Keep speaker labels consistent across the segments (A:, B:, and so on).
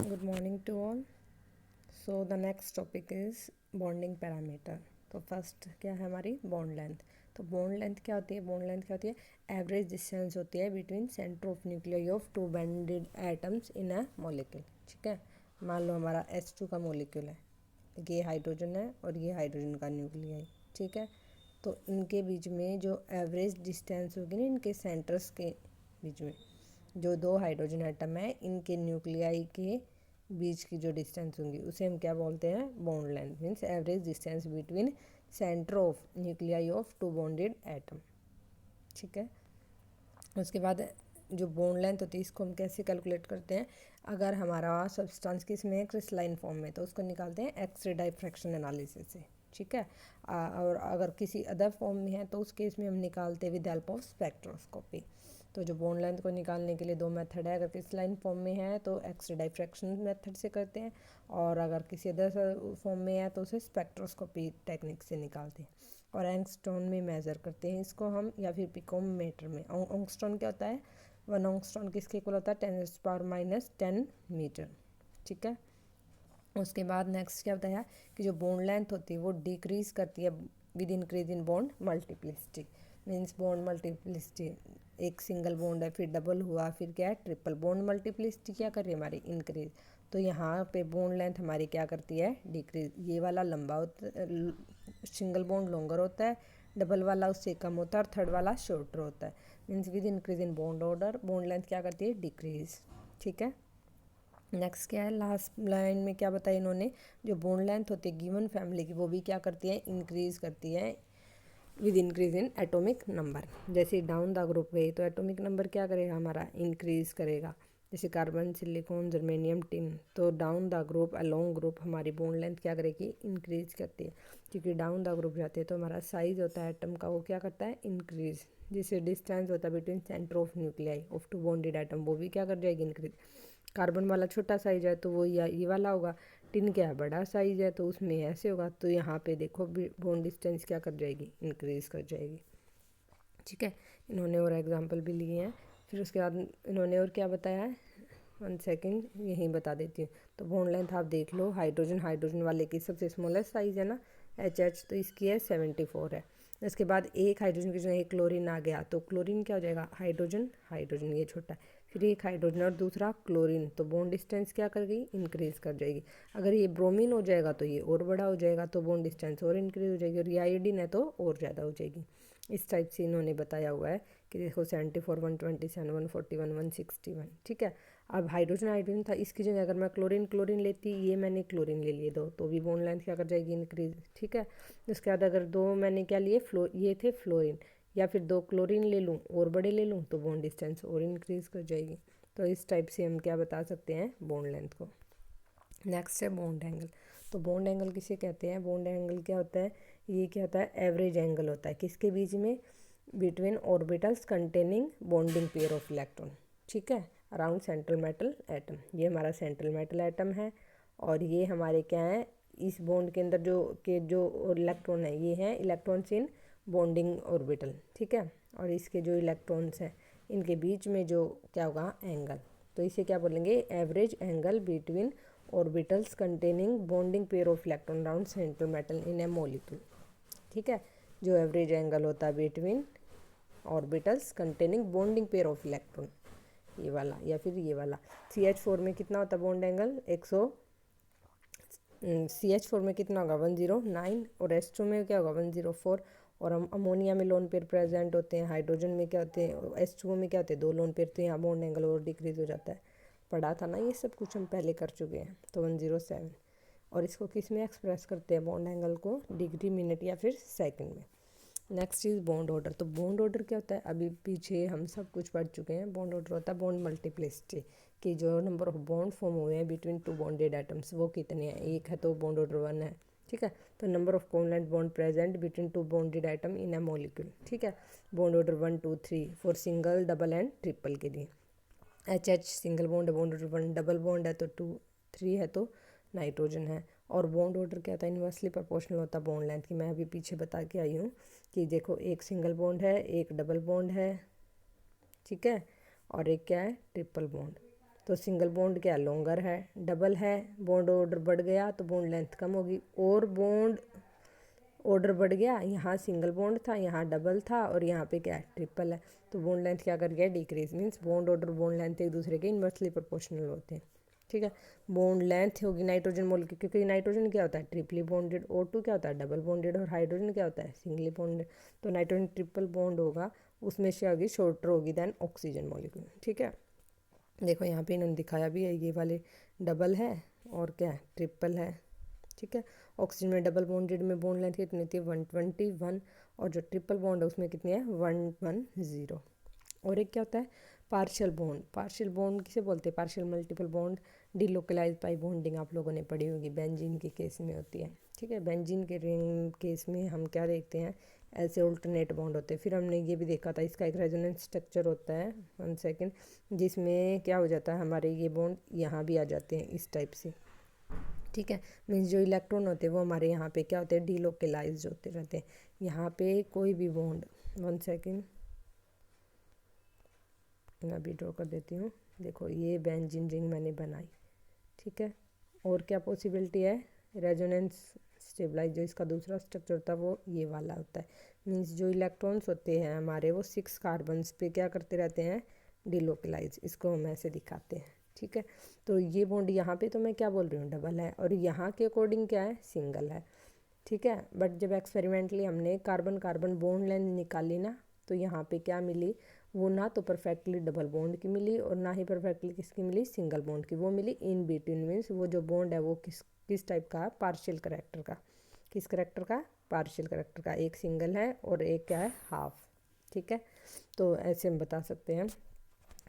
A: Good morning to all. So the next topic is bonding parameter. तो first क्या है हमारी बॉन्ड लेंथ. तो बॉन्ड लेंथ क्या होती है? बॉन्ड लेंथ क्या होती है? एवरेज डिस्टेंस होती है between centre of nuclei of two bonded atoms in a molecule. ठीक है, मान लो हमारा H2 का मॉलिक्यूल है, ये हाइड्रोजन है और ये हाइड्रोजन का न्यूक्लियाई. ठीक है, तो इनके बीच में जो एवरेज डिस्टेंस होगी ना, इनके सेंटर्स के बीच में जो दो हाइड्रोजन एटम है, इनके न्यूक्लियाई के बीच की जो डिस्टेंस होंगी उसे हम क्या बोलते हैं? Bond length. Means average distance between centre of nuclei of two bonded atom. ठीक है, उसके बाद जो बॉन्ड लेंथ होती है इसको हम कैसे कैलकुलेट करते हैं? अगर हमारा सब्सटेंस किस में है? क्रिस्टलाइन फॉर्म में, तो उसको निकालते हैं एक्स-रे डाइफ्रैक्शन एनालिसिस से. ठीक है, और अगर किसी अदर फॉर्म में है तो उस केस में हम निकालते हैं विद हेल्प ऑफ स्पेक्ट्रोस्कोपी. तो जो बॉन्ड लेंथ को निकालने के लिए दो मेथड है. अगर क्रिस्टलाइन फॉर्म में है तो एक्स-रे डाइफ्रैक्शन मेथड से करते हैं, और अगर किसी अदर फॉर्म में है तो उसे स्पेक्ट्रोस्कोपी टेक्निक से निकालते हैं. और एंगस्ट्रॉन में मेज़र करते हैं इसको हम, या फिर पिकोमीटर में. एंगस्ट्रॉन क्या होता है? 1 एंगस्ट्रॉन किसके इक्वल होता है? 10⁻⁻10 मीटर. ठीक है, उसके बाद नेक्स्ट क्या बताया कि जो बॉन्ड लेंथ होती है वो डिक्रीज करती है with increase in bond multiplicity. Means bond multiplicity, एक सिंगल बॉन्ड है, फिर डबल हुआ, फिर क्या है? ट्रिपल. बॉन्ड मल्टीप्लिसिटी क्या कर रही है हमारी? इंक्रीज. तो यहाँ पे बॉन्ड लेंथ हमारी क्या करती है? डिक्रीज. ये वाला लंबा होता है, सिंगल बॉन्ड लॉन्गर होता है, डबल वाला उससे कम होता है, और थर्ड वाला शॉर्टर होता है. Means with increase in bond order bond length क्या करती है? डिक्रीज. ठीक है, नेक्स्ट क्या है? लास्ट लाइन में क्या बताया इन्होंने? जो बॉन्ड लेंथ होती है गिवन फैमिली की, वो भी क्या करती है? इंक्रीज करती है with increase in atomic number. जैसे डाउन द ग्रुप गई तो एटॉमिक नंबर क्या करेगा हमारा? इंक्रीज करेगा. जैसे कार्बन, सिलिकॉन, जर्मेनियम, टिन. तो down the group, along group हमारी बॉन्ड लेंथ क्या करेगी? इंक्रीज करती है. क्योंकि डाउन द ग्रुप जाते हैं तो हमारा साइज होता है एटम का, वो क्या करता है? इंक्रीज. जिससे डिस्टेंस होता है between centre of nuclei of two bonded atom, वो भी क्या कर जाएगी? इंक्रीज. कार्बन वाला छोटा साइज है तो वो ये वाला होगा. टिन क्या है? बड़ा साइज है तो उसमें ऐसे होगा. तो यहाँ पे देखो बॉन्ड डिस्टेंस क्या कर जाएगी? इंक्रीज कर जाएगी. ठीक है, इन्होंने और एग्जांपल भी लिए हैं. फिर उसके बाद इन्होंने और क्या बताया है? 1 सेकेंड यहीं बता देती हूँ. तो बॉन्ड लेंथ आप देख लो. हाइड्रोजन वाले की सबसे स्मॉलेस्ट साइज है ना, HH, तो इसकी है 74 है. इसके बाद एक हाइड्रोजन की जगह एक क्लोरीन आ गया, तो क्लोरीन क्या हो जाएगा? हाइड्रोजन ये छोटा है. फिर एक हाइड्रोजन और दूसरा क्लोरीन, तो बॉन्ड डिस्टेंस क्या कर गई? इंक्रीज कर जाएगी. अगर ये ब्रोमीन हो जाएगा तो ये और बड़ा हो जाएगा, तो बॉन्ड डिस्टेंस और इंक्रीज हो जाएगी. और ये आयोडीन है तो और ज़्यादा हो जाएगी. इस टाइप से इन्होंने बताया हुआ है कि देखो 74, 127, 141, 161. ठीक है, अब हाइड्रोजन था, इसकी जगह अगर मैं क्लोरीन लेती, ये मैंने क्लोरीन ले लिए दो, तो भी बॉन्ड लेंथ क्या कर जाएगी? इंक्रीज. ठीक है, उसके बाद अगर दो मैंने क्या लिए? ये थे फ्लोरीन, या फिर दो क्लोरीन ले लूँ और बड़े ले लूँ, तो बॉन्ड डिस्टेंस और इंक्रीज कर जाएगी. तो इस टाइप से हम क्या बता सकते हैं बॉन्ड लेंथ को. नेक्स्ट है बॉन्ड एंगल. तो बॉन्ड एंगल किसे कहते हैं? बॉन्ड एंगल क्या होता है? ये क्या होता है? एवरेज एंगल होता है. किसके बीच में? Between orbitals containing bonding pair of electron. ठीक है, अराउंड सेंट्रल मेटल एटम. ये हमारा सेंट्रल मेटल एटम है, और ये हमारे क्या है? इस बॉन्ड के अंदर जो इलेक्ट्रॉन है, ये हैं इलेक्ट्रॉन्स इन बॉन्डिंग ऑर्बिटल. ठीक है, और इसके जो इलेक्ट्रॉन्स हैं इनके बीच में जो क्या होगा? एंगल. तो इसे क्या बोलेंगे? Average angle between orbitals containing bonding pair of electron around central metal in a molecule. ठीक है, जो एवरेज एंगल होता है between orbitals containing bonding pair of electron, ये वाला या फिर ये वाला. CH4 में कितना होता है बॉन्ड एंगल? CH4 में कितना होगा? 109. और H2 में क्या होगा? 104. और हम अमोनिया में लोन पेयर प्रेजेंट होते हैं. हाइड्रोजन में क्या होते हैं? H2O में क्या होते हैं? 2 लोन पेयर. तो यहाँ बॉन्ड एंगल और डिक्रीज हो जाता है. पढ़ा था ना, ये सब कुछ हम पहले कर चुके हैं. तो 107. और इसको किस में एक्सप्रेस करते हैं बॉन्ड एंगल को? डिग्री, मिनट या फिर सेकंड में. Next is bond order. तो बॉन्ड ऑर्डर क्या होता है? अभी पीछे हम सब कुछ पढ़ चुके हैं. बॉन्ड ऑर्डर होता है बॉन्ड मल्टीप्लिसिटी, कि जो नंबर ऑफ बॉन्ड फॉर्म हुए हैं बिटवीन टू बॉन्डेड एटम्स वो कितने हैं. एक है तो बॉन्ड ऑर्डर 1 है. ठीक है, तो number of covalent bond present between two bonded atom in a molecule. ठीक है, bond order 1, 2, 3 for single, double and triple के लिए. HH सिंगल बॉन्ड है, बॉन्ड ऑर्डर 1. डबल बॉन्ड है तो 2, 3 है तो नाइट्रोजन है. और बॉन्ड ऑर्डर क्या होता है? इन्वर्सली प्रोपोर्शनल होता है बॉन्ड लेंथ की. मैं अभी पीछे बता के आई हूँ कि देखो एक सिंगल बॉन्ड है, एक डबल बॉन्ड है. ठीक है, और एक क्या है? Triple bond. तो सिंगल बॉन्ड क्या लॉन्गर है, डबल है बॉन्ड ऑर्डर बढ़ गया तो बॉन्ड लेंथ कम होगी, और बॉन्ड ऑर्डर बढ़ गया, यहाँ सिंगल बॉन्ड था, यहाँ डबल था, और यहाँ पे क्या है ट्रिपल है, तो बॉन्ड लेंथ क्या कर गया decrease. Means bond order bond length एक दूसरे के इन्वर्सली प्रोपोर्शनल होते हैं। ठीक है, बॉन्ड लेंथ होगी नाइट्रोजन मॉलिक्यूल, क्योंकि नाइट्रोजन क्या होता है ट्रिपली बॉन्डेड, O2 क्या होता है डबल बॉन्डेड, और हाइड्रोजन क्या होता है सिंगली बॉन्डेड। तो नाइट्रोजन ट्रिपल बॉन्ड होगा, उसमें से होगी शॉर्टर होगी देन ऑक्सीजन मॉलिक्यूल। ठीक है, देखो यहाँ पे इन्होंने दिखाया भी है, ये वाले डबल है और क्या है ट्रिपल है। ठीक है, ऑक्सीजन में डबल बॉन्डेड में बॉन्ड लेंथ कितनी होती है 121, और जो ट्रिपल बॉन्ड है उसमें कितनी है 110। और एक क्या होता है पार्शियल बॉन्ड। पार्शियल बॉन्ड किसे बोलते हैं, partial multiple bond delocalise by bonding आप लोगों ने पढ़ी होगी, बेंजीन के केस में होती है। ठीक है, बेंजीन के रिंग केस में हम क्या देखते हैं ऐसे ऑल्टरनेट बॉन्ड होते हैं। फिर हमने ये भी देखा था इसका एक रेजोनेंस स्ट्रक्चर होता है 1 सेकेंड, जिसमें क्या हो जाता है हमारे ये बॉन्ड यहाँ भी आ जाते हैं इस टाइप से। ठीक है, मीन्स जो इलेक्ट्रॉन होते हैं वो हमारे यहाँ पे क्या होते हैं डिलोकलाइज होते रहते हैं। यहाँ पे कोई भी बॉन्ड 1 सेकेंड मैं अभी ड्रॉ कर देती हूँ। देखो ये बेंजीन रिंग मैंने बनाई। ठीक है, और क्या पॉसिबिलिटी है रेजोनेंस स्टेबलाइज, जो इसका दूसरा स्ट्रक्चर होता है वो ये वाला होता है। मीन्स जो इलेक्ट्रॉन्स होते हैं हमारे वो 6 कार्बन्स पे क्या करते रहते हैं डिलोकलाइज, इसको हम ऐसे दिखाते हैं। ठीक है, तो ये बॉन्ड यहाँ पे तो मैं क्या बोल रही हूँ डबल है, और यहाँ के अकॉर्डिंग क्या है सिंगल है। ठीक है, बट जब एक्सपेरिमेंटली हमने कार्बन कार्बन बॉन्ड लेंथ निकाली ना, तो यहाँ पे क्या मिली, वो ना तो परफेक्टली डबल बॉन्ड की मिली और ना ही परफेक्टली किसकी मिली सिंगल बॉन्ड की, वो मिली इन बिटवीन। मीन्स वो जो बॉन्ड है वो किस टाइप का पार्शियल करेक्टर का, किस करेक्टर का पार्शियल करेक्टर का, एक सिंगल है और एक क्या है हाफ। ठीक है, तो ऐसे हम बता सकते हैं।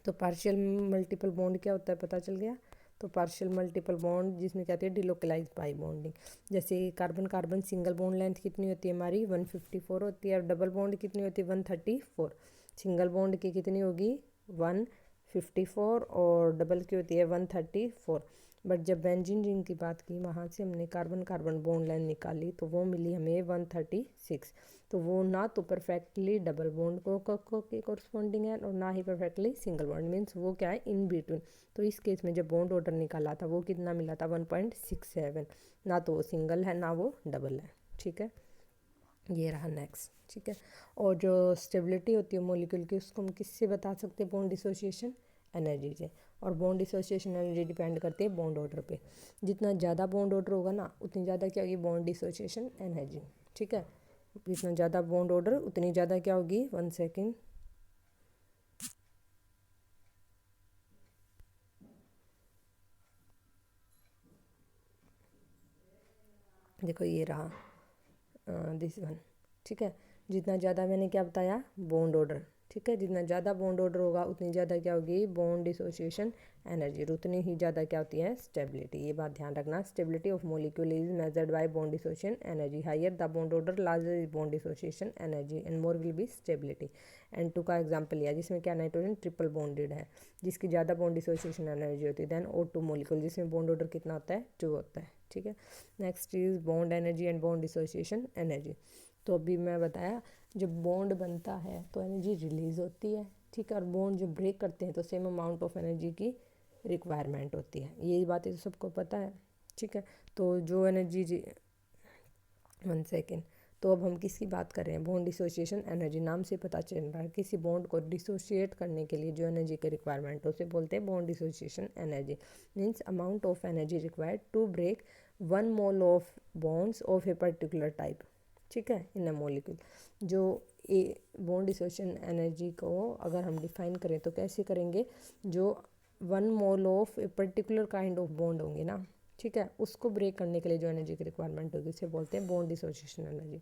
A: तो पार्शियल मल्टीपल बॉन्ड क्या होता है पता चल गया। तो पार्शियल मल्टीपल बॉन्ड जिसमें क्या होती है डिलोकलाइज बाई बॉन्डिंग। जैसे carbon carbon single bond length कितनी होती है हमारी 154 होती है, और डबल बॉन्ड कितनी होती है 134। सिंगल बॉन्ड की कितनी होगी 154 और डबल की होती है 134। बट जब बेंजीन रिंग की बात की वहाँ से हमने कार्बन कार्बन बॉन्ड लेंथ निकाली तो वो मिली हमें 136। तो वो ना तो परफेक्टली डबल बॉन्ड को के कॉरस्पॉन्डिंग है और ना ही परफेक्टली सिंगल बॉन्ड, मीन्स वो क्या है इन बिटवीन। तो इस केस में जब बॉन्ड ऑर्डर निकाला था वो कितना मिला था 1.67, ना तो वो सिंगल है ना वो डबल है। ठीक है, ये रहा नेक्स्ट। ठीक है, और जो स्टेबिलिटी होती है मॉलिक्यूल की उसको हम किससे बता सकते हैं बॉन्ड डिसोसिएशन एनर्जी से। और बॉन्ड डिसोसिएशन एनर्जी डिपेंड करती है बॉन्ड ऑर्डर पे। जितना ज़्यादा बॉन्ड ऑर्डर होगा ना उतनी ज़्यादा क्या होगी बॉन्ड डिसोसिएशन एनर्जी। ठीक है, जितना ज़्यादा बॉन्ड ऑर्डर उतनी ज़्यादा क्या होगी 1 सेकेंड देखो ये रहा दिस वन। ठीक है, जितना ज़्यादा मैंने क्या बताया बॉन्ड ऑर्डर। ठीक है, जितना ज़्यादा बॉन्ड ऑर्डर होगा उतनी ज़्यादा क्या होगी बॉन्ड डिसोसिएशन एनर्जी, और उतनी ही ज़्यादा क्या होती है स्टेबिलिटी। ये बात ध्यान रखना, stability of molecule is measured by bond dissociation energy. Higher the bond order larger is bond dissociation energy and more will be stability. N2 का एग्जाम्पल लिया जिसमें क्या नाइट्रोजन ट्रिपल बॉन्डेड है, जिसकी ज़्यादा बॉन्ड डिसोसिएशन एनर्जी होती है। Then O2 molecule जिसमें बॉन्ड ऑर्डर कितना होता है 2 होता है। ठीक है, next is bond energy and bond dissociation energy. तो अभी मैं बताया जब बॉन्ड बनता है तो एनर्जी रिलीज होती है। ठीक है, और बॉन्ड जब ब्रेक करते हैं तो सेम अमाउंट ऑफ एनर्जी की रिक्वायरमेंट होती है। यही बातें तो सबको पता है। ठीक है, तो जो एनर्जी 1 सेकेंड, तो अब हम किसकी बात कर रहे हैं बॉन्ड डिसोसिएशन एनर्जी। नाम से पता चल रहा है किसी बॉन्ड को डिसोशिएट करने के लिए जो एनर्जी की रिक्वायरमेंट है उसे बोलते हैं bond dissociation energy. Means amount of energy required to break 1 mole of bonds of a particular type. ठीक है, इन अ मॉलिक्यूल। जो ए बॉन्ड डिसोसिएशन एनर्जी को अगर हम डिफाइन करें तो कैसे करेंगे, जो 1 mole of a particular kind of bond होंगे ना, ठीक है, उसको ब्रेक करने के लिए जो एनर्जी की रिक्वायरमेंट होगी उसे बोलते हैं बॉन्ड डिसोसिएशन एनर्जी।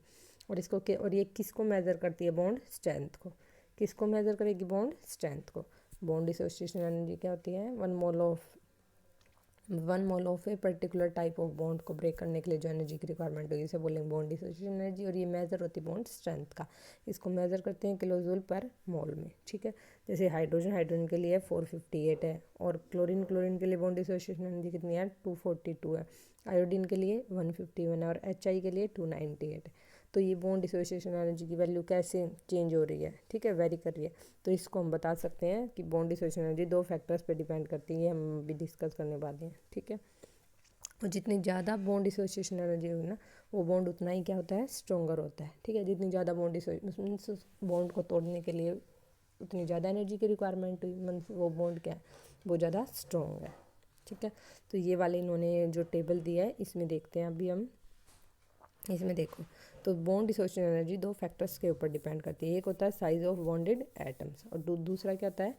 A: और ये किसको मेजर करती है बॉन्ड स्ट्रेंथ को। किसको मेजर करेगी बॉन्ड स्ट्रेंथ को। बॉन्ड डिसोसिएशन एनर्जी क्या होती है 1 mole of a particular type of bond को ब्रेक करने के लिए जो एनर्जी की रिक्वायरमेंट होगी इसे बोलेंगे बॉन्ड डिसोसिएशन एनर्जी। और ये मेजर होती है बॉन्ड स्ट्रेंथ का। इसको मेजर करते हैं किलोजूल पर मोल में। ठीक है, जैसे हाइड्रोजन के लिए 458 है, और क्लोरीन के लिए बॉन्ड डिसोसिएशन एनर्जी कितनी है 242 है। आयोडीन के लिए 151 है, और HI के लिए 298 है। तो ये बॉन्ड डिसोसिएशन एनर्जी की वैल्यू कैसे चेंज हो रही है, ठीक है, वेरी कर रही है। तो इसको हम बता सकते हैं कि बॉन्ड डिसोसिएशन एनर्जी 2 फैक्टर्स पे डिपेंड करती है, हम भी डिस्कस करने वाले हैं, ठीक है। और जितनी ज़्यादा बॉन्ड डिसोसिएशन एनर्जी होगी ना, वो बॉन्ड उतना ही क्या होता है, स्ट्रोंगर होता है, ठीक है। जितनी ज़्यादा बॉन्ड डिसोसिएशन, बॉन्ड को तोड़ने के लिए उतनी ज़्यादा एनर्जी की रिक्वायरमेंट हुई, मीन्स वो बॉन्ड क्या है, वो ज़्यादा स्ट्रॉन्ग है, ठीक है। तो ये वाले इन्होंने जो टेबल दिया है इसमें देखते हैं अभी हम, इसमें देखो। तो बॉन्ड डिसोसिएशन एनर्जी 2 फैक्टर्स के ऊपर डिपेंड करती है। एक होता है साइज ऑफ बॉन्डेड एटम्स, और दूसरा क्या होता है,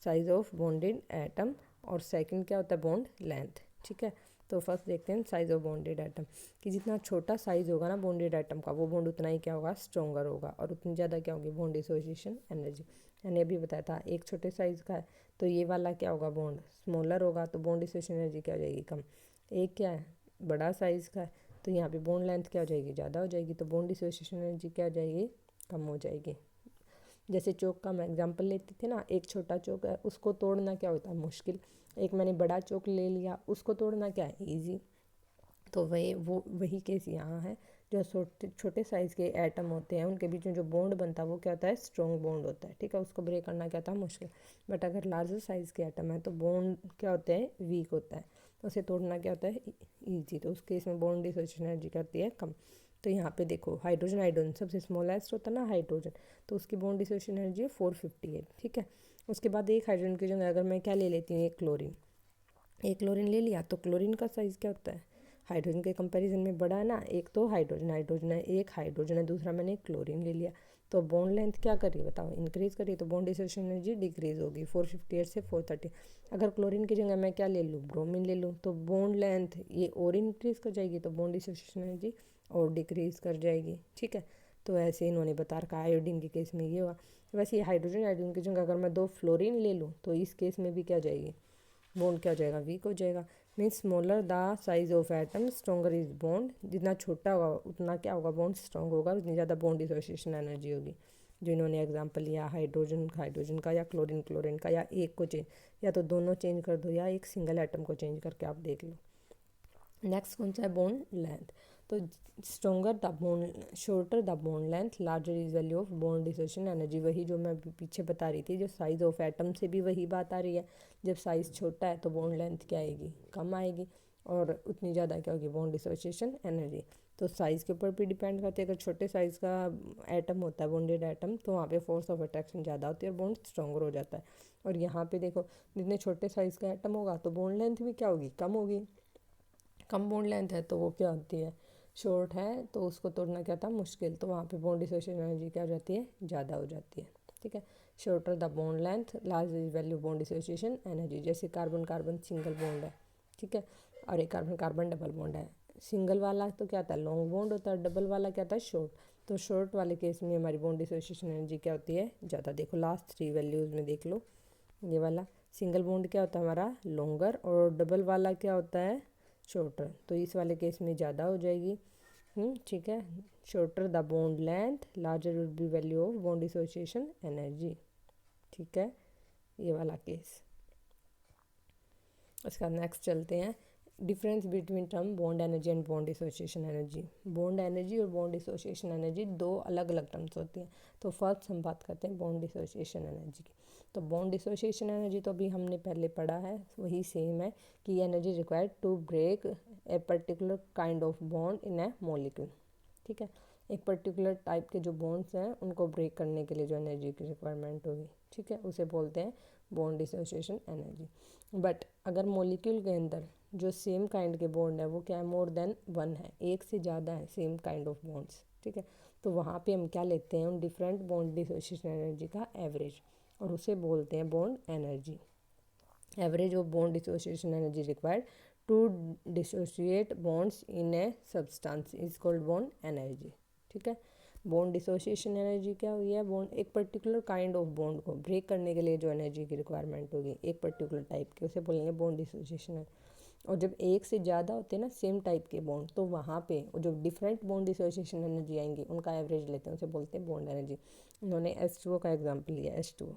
A: साइज ऑफ बॉन्डेड एटम, और सेकंड क्या होता है, बॉन्ड लेंथ, ठीक है। तो फर्स्ट देखते हैं साइज ऑफ बॉन्डेड एटम, कि जितना छोटा साइज होगा ना बॉन्डेड एटम का, वो बॉन्ड उतना ही क्या होगा, स्ट्रॉन्गर होगा, और उतनी ज़्यादा क्या होगी, बॉन्ड डिसोसिएशन एनर्जी। मैंने अभी बताया था एक छोटे साइज का है, तो ये वाला क्या होगा, बॉन्ड स्मॉलर होगा, तो बॉन्ड डिसोसिएशन एनर्जी क्या हो जाएगी, कम। एक क्या है, बड़ा साइज का है, तो यहाँ पे बॉन्ड लेंथ क्या हो जाएगी, ज़्यादा हो जाएगी, तो बॉन्ड डिसोसिएशन एनर्जी क्या हो जाएगी, कम हो जाएगी। जैसे चौक का मैं एग्जांपल लेते थे ना, एक छोटा चौक है, उसको तोड़ना क्या होता है, मुश्किल। एक मैंने बड़ा चौक ले लिया, उसको तोड़ना क्या है, ईजी। तो वही केस यहाँ है। जो छोटे छोटे साइज़ के एटम होते हैं उनके बीच में जो बॉन्ड बनता है वो क्या होता है, स्ट्रॉन्ग बॉन्ड होता है, ठीक है। उसको ब्रेक करना क्या होता है, मुश्किल। बट अगर लार्जर साइज़ के एटम है तो बॉन्ड क्या होता है, वीक होता है, तो उसे तोड़ना क्या होता है, ईजी। तो उस केस में बॉन्ड डिसोसिएशन एनर्जी करती है कम। तो यहाँ पे देखो हाइड्रोजन, हाइड्रोजन सबसे स्मॉलेस्ट होता है ना हाइड्रोजन, तो उसकी बॉन्ड डिसोसिएशन एनर्जी है 458, ठीक है। उसके बाद एक हाइड्रोजन की जगह अगर मैं क्या ले लेती हूँ, एक क्लोरीन, एक क्लोरीन ले लिया, तो क्लोरीन का साइज़ क्या होता है, हाइड्रोजन के कंपैरिजन में बड़ा है ना। एक तो हाइड्रोजन हाइड्रोजन है, एक हाइड्रोजन है, दूसरा मैंने क्लोरीन ले लिया, तो बॉन्ड लेंथ क्या कर रही है बताओ, इंक्रीज कर रही है, तो बॉन्ड डिसोसिएशन एनर्जी डिक्रीज होगी 458 से 430। अगर क्लोरीन की जगह मैं क्या ले लूँ, ब्रोमीन ले लूँ, तो बॉन्ड लेंथ ये और इंक्रीज कर जाएगी, तो बॉन्ड डिसोसिएशन एनर्जी और डिक्रीज कर जाएगी, ठीक है। तो ऐसे इन्होंने बता रखा, आयोडीन के केस में ये हुआ। वैसे ये हाइड्रोजन हाइड्रोजन की जगह अगर मैं 2 फ्लोरीन ले लूँ, तो इस केस में भी क्या जाएगी, बॉन्ड क्या हो जाएगा, वीक हो जाएगा। Means smaller the size of atom stronger is bond, जितना छोटा होगा उतना क्या होगा, बॉन्ड स्ट्रॉन्ग होगा, उतनी ज़्यादा बॉन्ड डिसोसिएशन एनर्जी होगी। जो इन्होंने एग्जांपल लिया हाइड्रोजन हाइड्रोजन का, या क्लोरीन क्लोरीन का, या एक को चेंज, या तो दोनों चेंज कर दो, या एक सिंगल एटम को चेंज करके आप देख लो। नेक्स्ट कौन सा है, बॉन्ड लेंथ। तो stronger the bond, shorter the bond length, larger is value of bond dissociation energy. वही जो मैं पीछे बता रही थी, जो साइज ऑफ एटम से भी वही बात आ रही है। जब साइज़ छोटा है तो बॉन्ड लेंथ क्या आएगी, कम आएगी, और उतनी ज़्यादा क्या होगी, बॉन्ड डिसोसिएशन एनर्जी। तो साइज़ के ऊपर भी डिपेंड करती है। अगर छोटे साइज़ का एटम होता है बॉन्डेड एटम, तो वहाँ पे फोर्स ऑफ अट्रैक्शन ज़्यादा होती है और बॉन्ड स्ट्रॉन्गर हो जाता है। और यहाँ पे देखो, जितने छोटे साइज़ का एटम होगा तो बॉन्ड लेंथ भी क्या होगी, कम होगी। कम बॉन्ड लेंथ है तो वो क्या होती है, शॉर्ट है, तो उसको तोड़ना क्या था, मुश्किल। तो वहाँ पे बॉन्ड डिसोसिएशन एनर्जी क्या हो जाती है, ज़्यादा हो जाती है, ठीक है। Shorter the bond length, large is value bond dissociation energy. जैसे कार्बन कार्बन सिंगल बॉन्ड है, ठीक है, और एक कार्बन कार्बन डबल बॉन्ड है। सिंगल वाला तो क्या होता है, लॉन्ग बॉन्ड होता है, डबल वाला क्या होता है, शॉर्ट। तो शॉर्ट वाले केस में हमारी बॉन्ड डिसोसिएशन एनर्जी क्या होती है, ज़्यादा। देखो लास्ट 3 वैल्यूज़ में देख लो, ये वाला सिंगल बॉन्ड क्या होता है हमारा, लॉन्गर, और डबल वाला क्या होता है, शॉर्टर। तो इस वाले केस में ज़्यादा हो जाएगी, ठीक है। Shorter the bond length, larger would be value of bond dissociation energy, ठीक है, ये वाला केस। उसका नेक्स्ट चलते हैं, difference between term bond energy and bond dissociation energy. Bond energy और बॉन्ड डिसोसिएशन एनर्जी दो अलग अलग टर्म्स होती हैं। तो फर्स्ट हम बात करते हैं बॉन्ड डिसोसिएशन एनर्जी की। तो बॉन्ड डिसोसिएशन एनर्जी तो अभी हमने पहले पढ़ा है, वही सेम है कि energy required to break a particular kind of bond in a molecule, ठीक है। एक पर्टिकुलर टाइप के जो बॉन्ड्स हैं उनको ब्रेक करने के लिए जो एनर्जी की रिक्वायरमेंट होगी, ठीक है, उसे बोलते हैं बॉन्ड डिसोसिएशन एनर्जी। बट अगर मॉलिक्यूल के अंदर जो सेम काइंड के बॉन्ड है वो क्या है, मोर देन वन है, एक से ज़्यादा है सेम काइंड ऑफ बॉन्ड्स, ठीक है, तो वहाँ पे हम क्या लेते हैं, उन डिफरेंट बॉन्ड डिसोसिएशन एनर्जी का एवरेज, और उसे बोलते हैं bond energy. Average of bond dissociation energy required to dissociate bonds in a substance is called bond energy, ठीक है। बॉन्ड डिसोसिएशन एनर्जी क्या हुई है, बॉन्ड एक पर्टिकुलर काइंड ऑफ बॉन्ड को ब्रेक करने के लिए जो एनर्जी की रिक्वायरमेंट होगी एक पर्टिकुलर टाइप की, उसे बोलेंगे बॉन्ड डिसोसिएशन। और जब एक से ज़्यादा होते हैं ना सेम टाइप के बॉन्ड, तो वहाँ पे जो डिफरेंट बॉन्ड डिसोसिएशन एनर्जी आएंगी उनका एवरेज लेते हैं, उसे बोलते हैं बॉन्ड एनर्जी। उन्होंने H2O का एग्जाम्पल लिया, H2O,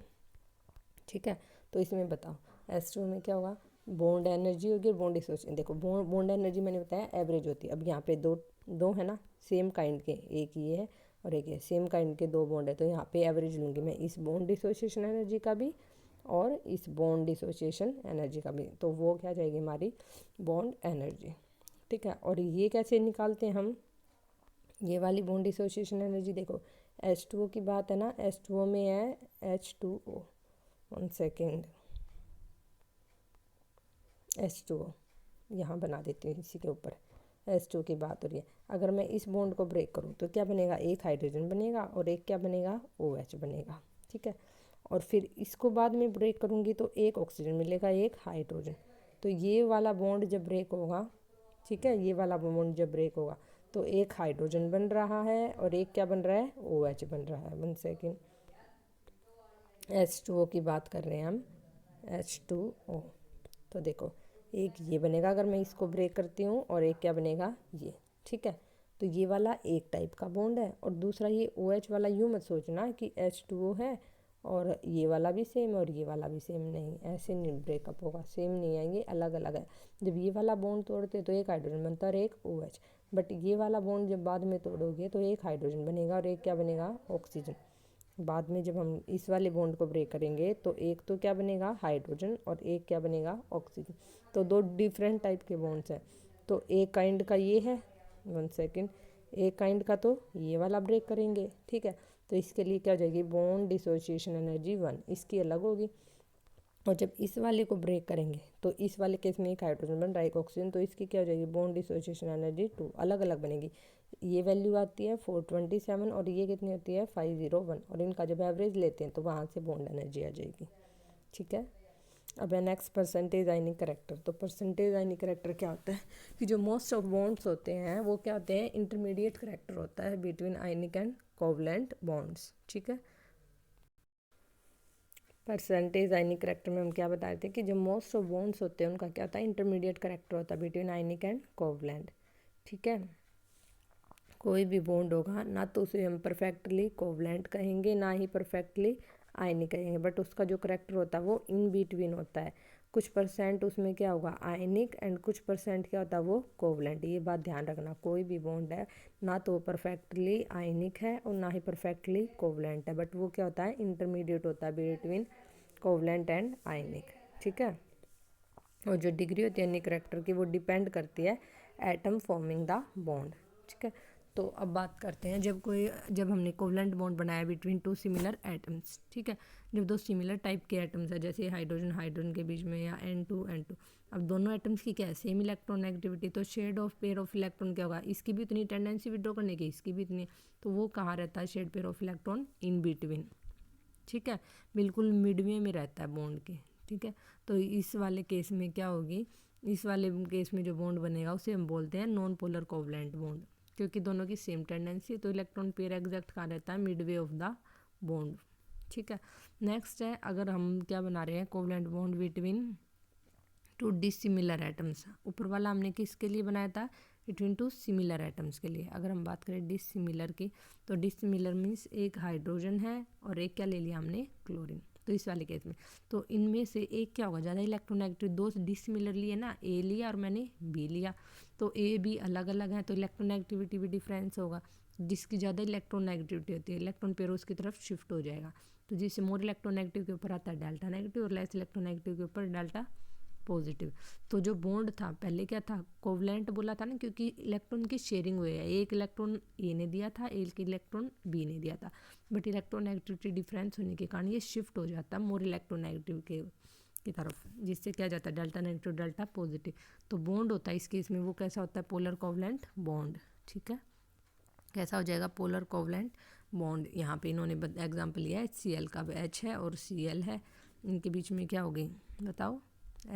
A: ठीक है। तो इसमें बताओ H2O में क्या होगा, बॉन्ड एनर्जी होगी और बॉन्ड डिसोसिएशन। देखो बॉन्ड एनर्जी मैंने बताया एवरेज होती है। अब यहाँ पे दो दो है ना सेम काइंड के, एक ये है और एक ये, सेम काइंड के दो बॉन्ड है, तो यहाँ पे एवरेज लूँगी मैं इस बॉन्ड डिसोसिएशन एनर्जी का भी और इस बॉन्ड डिसोसिएशन एनर्जी का भी। तो वो क्या जाएगी हमारी बॉन्ड एनर्जी। ठीक है, और ये कैसे निकालते हैं हम, ये वाली बॉन्ड डिसोसिएशन एनर्जी देखो H2O की बात है ना, H2O में है H2O, 1 सेकेंड, H2O यहाँ बना देती हूँ इसी के ऊपर, H2O की बात हो रही है। अगर मैं इस बॉन्ड को ब्रेक करूँ तो क्या बनेगा, एक हाइड्रोजन बनेगा और एक क्या बनेगा, OH बनेगा। ठीक है, और फिर इसको बाद में ब्रेक करूँगी तो एक ऑक्सीजन मिलेगा, एक हाइड्रोजन। तो ये वाला बॉन्ड जब ब्रेक होगा, ठीक है, ये वाला बॉन्ड जब ब्रेक होगा तो एक हाइड्रोजन बन रहा है और एक क्या बन रहा है, OH बन रहा है। 1 सेकेंड, H2O की बात कर रहे हैं हम, H2O। तो देखो एक ये बनेगा अगर मैं इसको ब्रेक करती हूँ और एक क्या बनेगा ये। ठीक है, तो ये वाला एक टाइप का बॉन्ड है और दूसरा ये OH वाला यूँ मत सोचना कि H2O है और ये वाला भी सेम और ये वाला भी सेम, नहीं, ऐसे नहीं ब्रेकअप होगा, सेम नहीं आएंगे, अलग अलग है। जब ये वाला बॉन्ड तोड़ते तो एक हाइड्रोजन बनता है और एक OH, बट ये वाला बॉन्ड जब बाद में तोड़ोगे तो एक हाइड्रोजन बनेगा और एक क्या बनेगा, ऑक्सीजन। बाद में जब हम इस वाले बॉन्ड को ब्रेक करेंगे तो एक तो क्या बनेगा, हाइड्रोजन, और एक क्या बनेगा, ऑक्सीजन। तो दो डिफरेंट टाइप के बॉन्ड्स हैं। तो एक काइंड का ये है, 1 सेकेंड, एक काइंड का तो ये वाला ब्रेक करेंगे। ठीक है, तो इसके लिए क्या हो जाएगी, बॉन्ड डिसोसिएशन एनर्जी 1, इसकी अलग होगी। और जब इस वाले को ब्रेक करेंगे तो इस वाले केस में एक हाइड्रोजन बन रहा है, एक ऑक्सीजन, तो इसकी क्या हो जाएगी, बॉन्ड डिसोसिएशन एनर्जी 2, अलग अलग बनेगी। ये वैल्यू आती है 427 और ये कितनी होती है 501, और इनका जब एवरेज लेते हैं तो वहाँ से बॉन्ड एनर्जी आ जाएगी। ठीक है, अब है नेक्स्ट परसेंटेज आयनिक करेक्टर। तो परसेंटेज आयनिक करेक्टर क्या होता है कि जो मोस्ट ऑफ बॉन्ड्स होते हैं वो क्या होते हैं, इंटरमीडिएट करेक्टर होता है between ionic and covalent bonds. ठीक है, परसेंटेज आयनिक करेक्टर में हम क्या बता रहे थे कि जो मोस्ट ऑफ बॉन्ड्स होते हैं उनका क्या होता है, इंटरमीडिएट करेक्टर होता है बिटवीन आयनिक एंड कोवलेंट। ठीक है, कोई भी बॉन्ड होगा ना तो उसे हम परफेक्टली कोवलेंट कहेंगे ना ही परफेक्टली आयनिक कहेंगे, बट उसका जो करेक्टर होता है वो इन बिटवीन होता है। कुछ परसेंट उसमें क्या होगा, आयनिक, एंड कुछ परसेंट क्या होता है वो कोवलेंट। ये बात ध्यान रखना, कोई भी बॉन्ड है ना तो परफेक्टली आयनिक है और ना ही परफेक्टली कोवलेंट है, बट वो क्या होता है, इंटरमीडिएट होता है बिटवीन कोवलेंट एंड आयनिक। ठीक है, और जो डिग्री होती है आयनिक करेक्टर की वो डिपेंड करती है एटम फॉर्मिंग द बॉन्ड। ठीक है, तो अब बात करते हैं जब हमने कोवलेंट बॉन्ड बनाया बिटवीन टू सिमिलर एटम्स। ठीक है, जब दो सिमिलर टाइप के एटम्स है जैसे हाइड्रोजन हाइड्रोजन के बीच में या N2 अब दोनों एटम्स की क्या है, सेम इलेक्ट्रॉन नेगेटिविटी, तो shared of pair of electron क्या होगा, इसकी भी उतनी टेंडेंसी विड्रॉ करने की, इसकी भी इतनी, तो वो कहाँ रहता है, shared pair of electron in between. ठीक है, बिल्कुल मिडवे में रहता है बॉन्ड के। ठीक है, तो इस वाले केस में क्या होगी, इस वाले केस में जो बॉन्ड बनेगा उसे हम बोलते हैं नॉन पोलर कोवलेंट बॉन्ड, क्योंकि दोनों की सेम टेंडेंसी, तो इलेक्ट्रॉन पेयर एग्जैक्ट कहाँ रहता है, मिडवे ऑफ द बॉन्ड। ठीक है, नेक्स्ट है अगर हम क्या बना रहे हैं, covalent bond between two dissimilar atoms. ऊपर वाला हमने किसके लिए बनाया था, बिटवीन टू सिमिलर एटम्स के लिए। अगर हम बात करें डिसिमिलर की, तो डिसिमिलर मीन्स एक हाइड्रोजन है और एक क्या ले लिया हमने, क्लोरीन। तो इस वाले केस में तो इनमें से एक क्या होगा, ज़्यादा इलेक्ट्रोनेगेटिव, दो डिसिमिलर लिए ना, ए लिया और मैंने बी लिया, तो ए बी अलग अलग है तो इलेक्ट्रोनेगेटिविटी भी डिफरेंस होगा। जिसकी ज़्यादा इलेक्ट्रोनेगेटिविटी होती है इलेक्ट्रॉन पेयर उसकी तरफ शिफ्ट हो जाएगा, तो जिससे मोर इलेक्ट्रोनेगेटिव के ऊपर आता है डेल्टा नेगेटिव और लेस इलेक्ट्रोनेगेटिव के ऊपर डेल्टा पॉजिटिव। तो जो बॉन्ड था पहले क्या था, कोवलेंट बोला था ना, क्योंकि इलेक्ट्रॉन की शेयरिंग हुई है, एक इलेक्ट्रॉन ए ने दिया था, एक इलेक्ट्रॉन बी ने दिया था, बट इलेक्ट्रोनेगेटिविटी डिफरेंस होने के कारण ये शिफ्ट हो जाता है मोर इलेक्ट्रोनेगेटिव की तरफ, जिससे क्या जाता है डेल्टा नेगेटिव डेल्टा पॉजिटिव। तो बॉन्ड होता है इस केस में वो कैसा होता है, पोलर कोवलेंट बॉन्ड। ठीक है, कैसा हो जाएगा, पोलर कोवलेंट बॉन्ड। यहाँ पे इन्होंने एग्जाम्पल लिया है HCl का, H है और Cl है, इनके बीच में क्या होगी बताओ,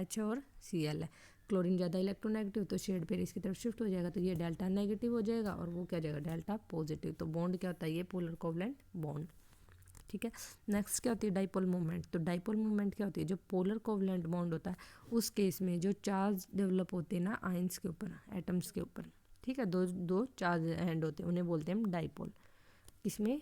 A: H और Cl है। क्लोरीन ज़्यादा इलेक्ट्रोनेगेटिव तो शेड पेयर इसकी तरफ शिफ्ट हो जाएगा, तो ये डेल्टा नेगेटिव हो जाएगा और वो क्या जाएगा, डेल्टा पॉजिटिव। तो बॉन्ड क्या होता है, ये पोलर कोवलेंट बॉन्ड। ठीक है, नेक्स्ट क्या होती है, डाइपोल मूवमेंट। तो डाइपोल मूवमेंट क्या होती है, जो पोलर कोवलेंट बॉन्ड होता है उस केस में जो चार्ज डेवलप होते हैं ना आयंस के ऊपर, एटम्स के ऊपर। ठीक है, दो दो चार्ज हैंड होते हैं, उन्हें बोलते हैं हम डाइपोल। इसमें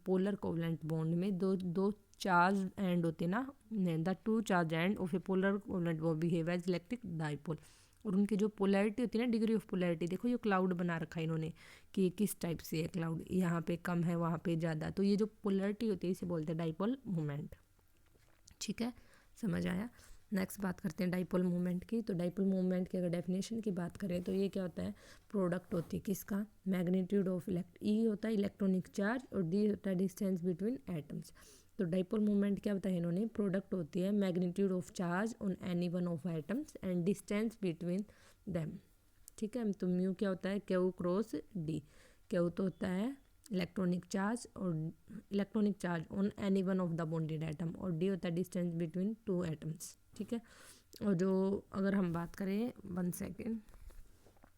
A: पोलर कोवलेंट बॉन्ड में दो दो चार्ज एंड होते ना, the two charge end of A polar coordinate वो बिहेव एज इलेक्ट्रिक डाइपोल। और उनकी जो पोलैरिटी होती है ना, डिग्री ऑफ पोलैरिटी, देखो ये क्लाउड बना रखा है इन्होंने कि किस टाइप से है क्लाउड, यहाँ पे कम है वहाँ पे ज़्यादा, तो ये जो पोलैरिटी होती है इसे बोलते हैं डाइपोल मोमेंट। ठीक है, समझ आया। नेक्स्ट बात करते हैं डाइपोल मूवमेंट की। तो डाइपोल मूवमेंट की अगर डेफिनेशन की बात करें तो ये क्या होता है, प्रोडक्ट होती है किसका, मैग्नीट्यूड ऑफ ई होता है इलेक्ट्रॉनिक चार्ज और डी होता है डिस्टेंस बिटवीन एटम्स। तो डाइपोल मूवमेंट क्या बताया इन्होंने, प्रोडक्ट होती है magnitude of charge on any one of atoms and distance between them. ठीक है, तो म्यू क्या होता है, क्यू क्रॉस डी। क्यू तो होता है electronic charge on any one of the bonded atom और डी होता है डिस्टेंस बिटवीन टू एटम्स। ठीक है, और जो अगर हम बात करें 1 सेकेंड,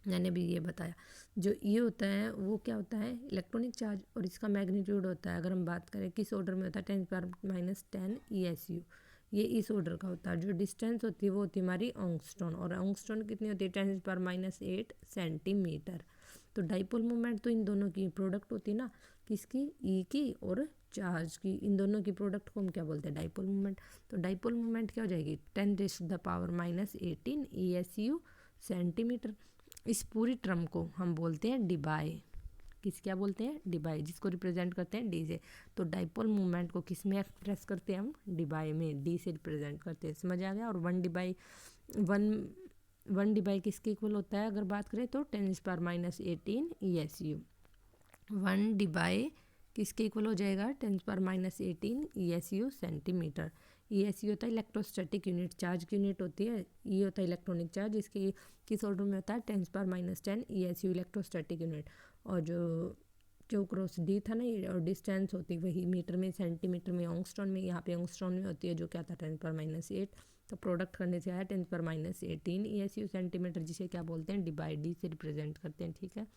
A: मैंने भी ये बताया, जो ये होता है वो क्या होता है इलेक्ट्रॉनिक चार्ज और इसका मैग्नीट्यूड होता है, अगर हम बात करें किस ऑर्डर में होता है 10⁻⁻10 ESU, ये इस ऑर्डर का होता है। जो डिस्टेंस होती है वो होती है हमारी ऑंगस्ट्रॉन, और ऑंगस्ट्रॉन कितनी होती है 10⁻⁸ सेंटीमीटर। तो डाइपोल मोमेंट तो इन दोनों की प्रोडक्ट होती है ना, किसकी, ई की और चार्ज की, इन दोनों की प्रोडक्ट को हम क्या बोलते हैं डाइपोल मोमेंट। तो डाइपोल मोमेंट क्या हो जाएगी 10⁻⁻18 ESU सेंटीमीटर। इस पूरी टर्म को हम बोलते हैं डिबाई, किस क्या बोलते हैं डिबाई, जिसको रिप्रेजेंट करते हैं डी से। तो डाइपोल मूवमेंट को किस में एक्सप्रेस करते हैं हम, डिबाई में, डी से रिप्रेजेंट करते हैं, समझ आ गया। और वन डिबाई किसके इक्वल होता है अगर बात करें तो 10⁻18 ESU। 1 डिबाई किसके इक्वल हो जाएगा 10⁻18 ESU सेंटीमीटर। ESU होता है इलेक्ट्रोस्टैटिक यूनिट, चार्ज की यूनिट होती है। ई होता है इलेक्ट्रॉनिक चार्ज, इसकी किस ऑर्डर में होता है 10⁻10 ESU इलेक्ट्रोस्टैटिक यूनिट। और जो क्यू क्रॉस डी था ना ये, और डिस्टेंस होती वही मीटर में, सेंटीमीटर में, ऑंगस्ट्रॉन में, यहाँ पे ऑंगस्ट्रॉन में होती है, जो क्या था 10⁻8। तो प्रोडक्ट करने से आया 10⁻18 ESU सेंटीमीटर, जिसे क्या बोलते हैं डिबाई, डी से रिप्रेजेंट करते हैं। ठीक है,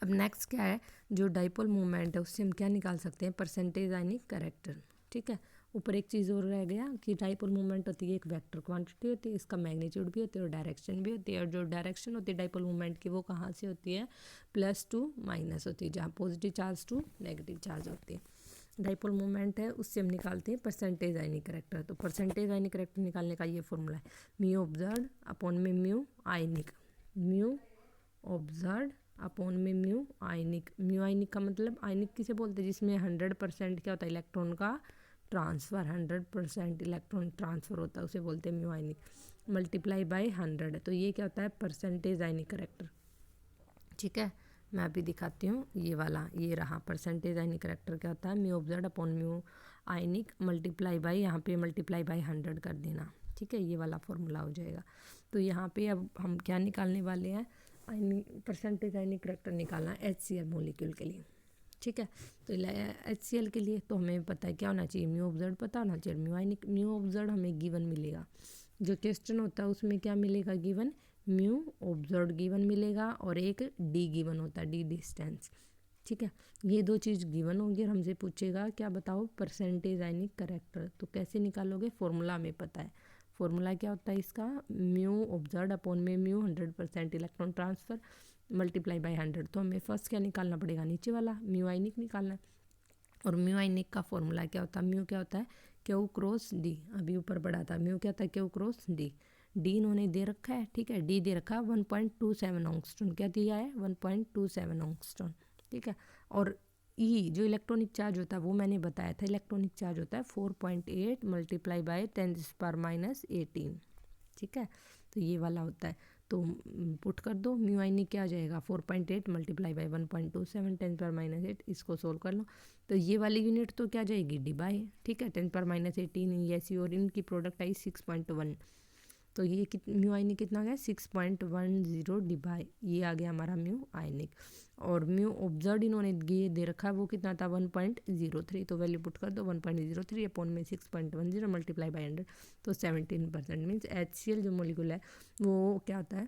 A: अब नेक्स्ट क्या है, जो डाइपोल मूवमेंट है उससे हम क्या निकाल सकते हैं, परसेंटेज आयनिक कैरेक्टर। ठीक है, ऊपर एक चीज़ और रह गया कि डाइपोल मूवमेंट होती है एक वेक्टर क्वांटिटी होती है, इसका मैग्नीट्यूड भी होती है और डायरेक्शन भी होती है। और जो डायरेक्शन होती है डाइपोल मूवमेंट की वो कहाँ से होती है, प्लस टू माइनस होती है, जहाँ positive charge to negative charge होती है। डाइपोल मूवमेंट है उससे हम निकालते हैं परसेंटेज आयनिक कैरेक्टर। तो परसेंटेज आयनिक कैरेक्टर निकालने का ये फॉर्मूला है, म्यू ऑब्जर्व अपॉन में mu ionic, mu observe upon में म्यू आयनिक। म्यू आयनिक का मतलब आयनिक किसे बोलते हैं, जिसमें 100% क्या होता है इलेक्ट्रॉन का ट्रांसफ़र, 100% इलेक्ट्रॉन ट्रांसफ़र होता है, उसे बोलते हैं म्यू आयनिक, मल्टीप्लाई बाय 100। तो ये क्या होता है परसेंटेज आयनिक कैरेक्टर। ठीक है, मैं अभी दिखाती हूँ, ये वाला ये रहा परसेंटेज आयनिक कैरेक्टर क्या होता है, mu observe upon mu ionic multiply by, यहाँ पे मल्टीप्लाई बाय 100 कर देना। ठीक है, ये वाला फॉर्मूला हो जाएगा। तो यहाँ पे अब हम क्या निकालने वाले हैं, परसेंटेज आयनिक कैरेक्टर निकालना HCl मॉलिक्यूल के लिए। ठीक है, तो HCl के लिए तो हमें पता है क्या होना चाहिए, म्यू ऑब्जर्व पता होना चाहिए, म्यू आयनिक, म्यू ऑब्जर्व हमें गिवन मिलेगा, जो क्वेश्चन होता है उसमें क्या मिलेगा गिवन, म्यू ऑब्जर्व गिवन मिलेगा और एक डी गिवन होता है, डी डिस्टेंस। ठीक है, ये दो चीज़ गिवन होगी और हमसे पूछेगा क्या बताओ परसेंटेज आयनिक कैरेक्टर। तो कैसे निकालोगे, फॉर्मूला हमें पता है, फॉर्मूला क्या होता है इसका, म्यू ऑब्जर्व अपॉन में mu 100% electron transfer multiply by 100। तो हमें फर्स्ट क्या निकालना पड़ेगा, नीचे वाला म्यू आयनिक निकालना है। और म्यू आयनिक का फॉर्मूला क्या होता है, म्यू क्या होता है क्यू क्रॉस डी, अभी ऊपर पढ़ा था, म्यू क्या था क्यू क्रॉस डी। डी इन्होंने दे रखा है, ठीक है, डी दे रखा है 1.27 ऑंगस्ट्रॉन, क्या दिया है 1.27 ऑंगस्ट्रॉन। ठीक है, और ई जो इलेक्ट्रॉनिक चार्ज होता है वो मैंने बताया था, इलेक्ट्रॉनिक चार्ज होता है 4.8 मल्टीप्लाई बाय 10⁻18। ठीक है, तो ये वाला होता है। तो पुट कर दो, म्यू आयनिक क्या आ जाएगा 4.8 मल्टीप्लाई बाय 1.27 10⁻8, इसको सोल्व कर लो। तो ये वाली यूनिट तो क्या जाएगी डिबाई। ठीक है, 10⁻18 ESU और इनकी प्रोडक्ट आई 6.1। तो ये म्यू आयनिक कितना आ गया 6.10 डिबाई, ये आ गया हमारा म्यू आयनिक। और म्यू ऑब्जर्व इन्होंने ये दे रखा है वो कितना था 1.03, तो वैल्यू पुट कर दो 1.03 अपॉन में 6.10 मल्टीप्लाई बाय 100, तो 17%। मीन्स HCl जो मोलिक्यूल है वो क्या होता है,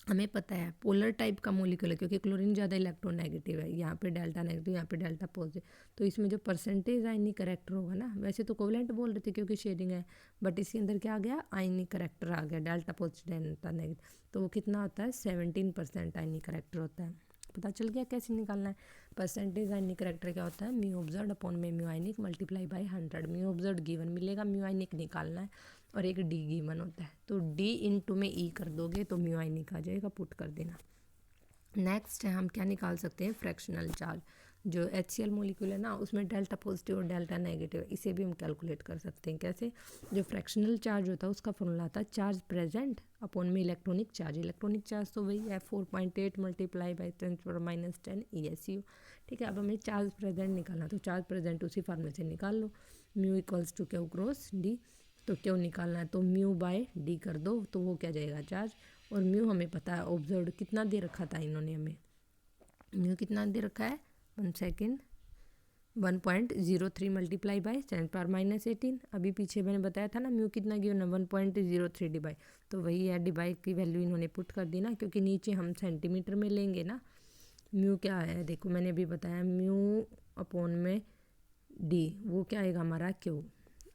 A: हमें पता है पोलर टाइप का मोलिक्यूल है, क्योंकि क्लोरीन ज़्यादा इलेक्ट्रोनेगेटिव है, यहाँ पे डेल्टा नेगेटिव, यहाँ पे डेल्टा पॉजिटिव। तो इसमें जो परसेंटेज आयनिक कैरेक्टर होगा ना, वैसे तो कोवेलेंट बोल रहे थे क्योंकि शेयरिंग है, बट इसके अंदर क्या आ गया आयनिक कैरेक्टर आ गया, डेल्टा पॉजिटिव डेल्टा नेगेटिव। तो वो कितना होता है 17% आयनिक कैरेक्टर होता है। पता चल गया कैसे निकालना है। परसेंटेज आयनिक करेक्टर क्या होता है, म्यू ऑब्जर्व अपॉन में mu ionic multiply by 100। Mu observe given मिलेगा, म्यू आयनिक निकालना है और एक डी गिवन होता है, तो डी इंटू में ई कर दोगे तो म्यू आयनिक आ जाएगा, पुट कर देना। नेक्स्ट है हम क्या निकाल सकते हैं, फ्रैक्शनल चार्ज। जो HCl मोलिक्यूल है ना उसमें डेल्टा पॉजिटिव और डेल्टा नेगेटिव, इसे भी हम कैलकुलेट कर सकते हैं। कैसे, जो फ्रैक्शनल चार्ज होता है उसका फॉर्मूला आता है चार्ज प्रेजेंट अपॉन में इलेक्ट्रॉनिक चार्ज। इलेक्ट्रॉनिक चार्ज तो वही है 4.8 मल्टीप्लाई बाई 10⁻⁻10 ESU। ठीक है, अब हमें चार्ज प्रेजेंट निकालना, तो चार्ज प्रेजेंट उसी फार्मूले से निकाल लो, mu equals to q cross d. तो क्यों निकालना है, तो म्यू बाय डी कर दो तो वो क्या जाएगा चार्ज, और म्यू हमें पता है ऑब्जर्व कितना दे रखा था इन्होंने हमें, म्यू कितना दे रखा है 1 सेकेंड 1.03 मल्टीप्लाई बाय 10⁻⁻18। अभी पीछे मैंने बताया था ना म्यू कितना गिवन है 1.03 डिवाइड, तो वही है डिवाइड की वैल्यू इन्होंने पुट कर दी ना, क्योंकि नीचे हम सेंटीमीटर में लेंगे ना। म्यू क्या है देखो मैंने अभी बताया, म्यू अपॉन में डी वो क्या आएगा हमारा क्यू,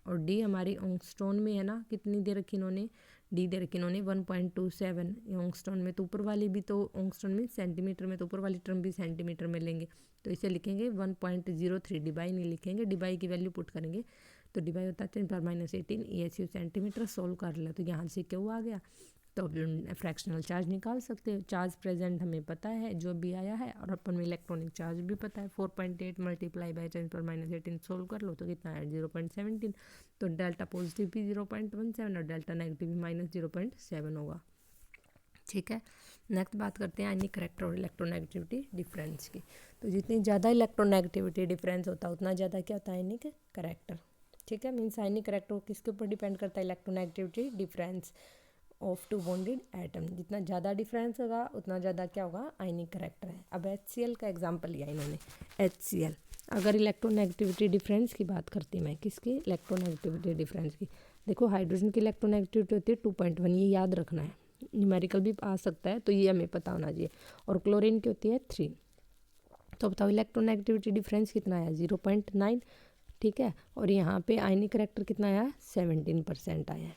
A: और डी हमारी ऑंगस्ट्रॉन में है ना, कितनी दे रखी इन्होंने, डी दे रखी इन्होंने 1.27। ऑंगस्ट्रॉन में तो ऊपर वाली भी, तो ऑंगस्ट्रॉन में सेंटीमीटर में, तो ऊपर वाली टर्म भी सेंटीमीटर में लेंगे, तो इसे लिखेंगे 1.03। डिबाई नहीं लिखेंगे, डिबाई की वैल्यू पुट करेंगे तो डिबाई होता है 10⁻⁻18 ESU सेंटीमीटर। सोल्व कर ले तो यहाँ से क्यों आ गया, तो फ्रैक्शनल चार्ज निकाल सकते हो। चार्ज प्रेजेंट हमें पता है जो भी आया है, और अपन में इलेक्ट्रॉनिक चार्ज भी पता है 4.8 मल्टीप्लाई बाई 10⁻⁻18। सोल्व कर लो तो कितना है 0.17, तो डेल्टा पॉजिटिव भी 0.17 और डेल्टा नेगेटिव भी -0.7 होगा। ठीक है, नेक्स्ट बात करते हैं आयनिक करेक्टर और इलेक्ट्रोनेगेटिविटी डिफरेंस की। तो जितनी ज़्यादा इलेक्ट्रोनेगेटिविटी डिफरेंस होता है उतना ज़्यादा क्या होता है आयनिक करेक्टर। ठीक है, मीन्स आयनिक करेक्टर किसके ऊपर डिपेंड करता है, electronegativity difference of two bonded atom. जितना ज़्यादा डिफरेंस होगा उतना ज़्यादा क्या होगा आयनिक करेक्टर है। अब HCl का एग्जांपल लिया इन्होंने, HCl अगर इलेक्ट्रोनेगेटिविटी डिफरेंस की बात करती मैं, किसकी, इलेक्ट्रोनेगेटिविटी डिफरेंस की। देखो हाइड्रोजन की इलेक्ट्रोनेगेटिविटी होती है 2.1, ये याद रखना है, न्यूमेरिकल भी आ सकता है तो ये हमें पता होना चाहिए, और क्लोरीन की होती है 3। तो बताओ इलेक्ट्रोनेगेटिविटी डिफरेंस कितना आया 0.9। ठीक है, और यहाँ पे आयनिक करेक्टर कितना आया 17% आया।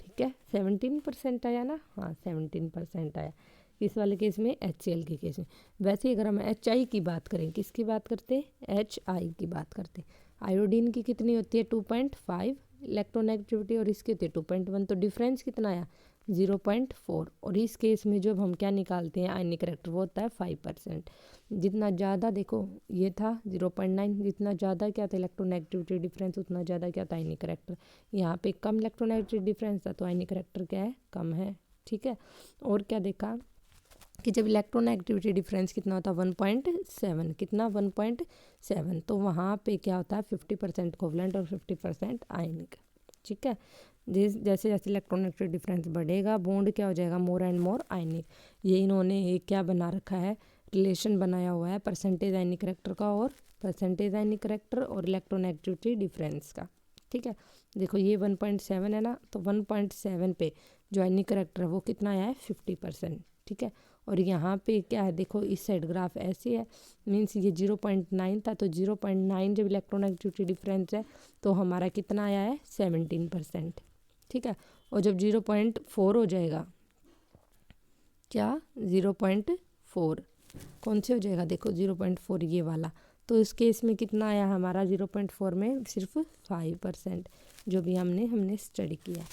A: ठीक है 17% आया ना, हाँ 17% आया इस वाले केस में, HCl के केस में। वैसे ही अगर हम HI की बात करें, किसकी बात करते, HI की बात करते, आयोडीन की कितनी होती है 2.5 इलेक्ट्रोनेगेटिविटी, और इसकी होती है 2.1, तो डिफरेंस कितना आया 0.4। और इस केस में जब हम क्या निकालते हैं आयनिक करेक्टर, वो होता है 5%। जितना ज़्यादा देखो ये था 0.9, जितना ज़्यादा क्या था इलेक्ट्रोनेगेटिविटी डिफरेंस उतना ज़्यादा क्या था आयनिक करेक्टर। यहाँ पे कम इलेक्ट्रोनेगेटिविटी डिफरेंस था तो आयनिक करेक्टर क्या है, कम है। ठीक है, और क्या देखा कि जब इलेक्ट्रोनेगेटिविटी डिफरेंस कितना होता है 1.7, कितना 1.7, तो वहाँ पे क्या होता है 50% कोवलेंट और 50% आयनिक। ठीक है, जैसे जैसे इलेक्ट्रोनेगेटिविटी डिफरेंस बढ़ेगा बॉन्ड क्या हो जाएगा मोर एंड मोर आयनिक। ये इन्होंने एक क्या बना रखा है, रिलेशन बनाया हुआ है परसेंटेज आयनिक करेक्टर का, और परसेंटेज आयनिक करेक्टर और इलेक्ट्रोनेगेटिविटी डिफरेंस का। ठीक है, देखो ये 1.7 है ना, तो 1.7 पे जो आयनिक करेक्टर है वो कितना आया है 50%। ठीक है, और यहाँ पे क्या है देखो इस साइड ग्राफ ऐसे है, मीन्स ये 0.9 था, तो 0.9 जब इलेक्ट्रोनेगेटिविटी डिफरेंस है तो हमारा कितना आया है 17%। ठीक है, और जब 0.4 हो जाएगा, क्या 0.4 कौन से हो जाएगा, देखो 0.4 ये वाला, तो इस केस में कितना आया हमारा 0.4 में सिर्फ 5%, जो भी हमने स्टडी किया।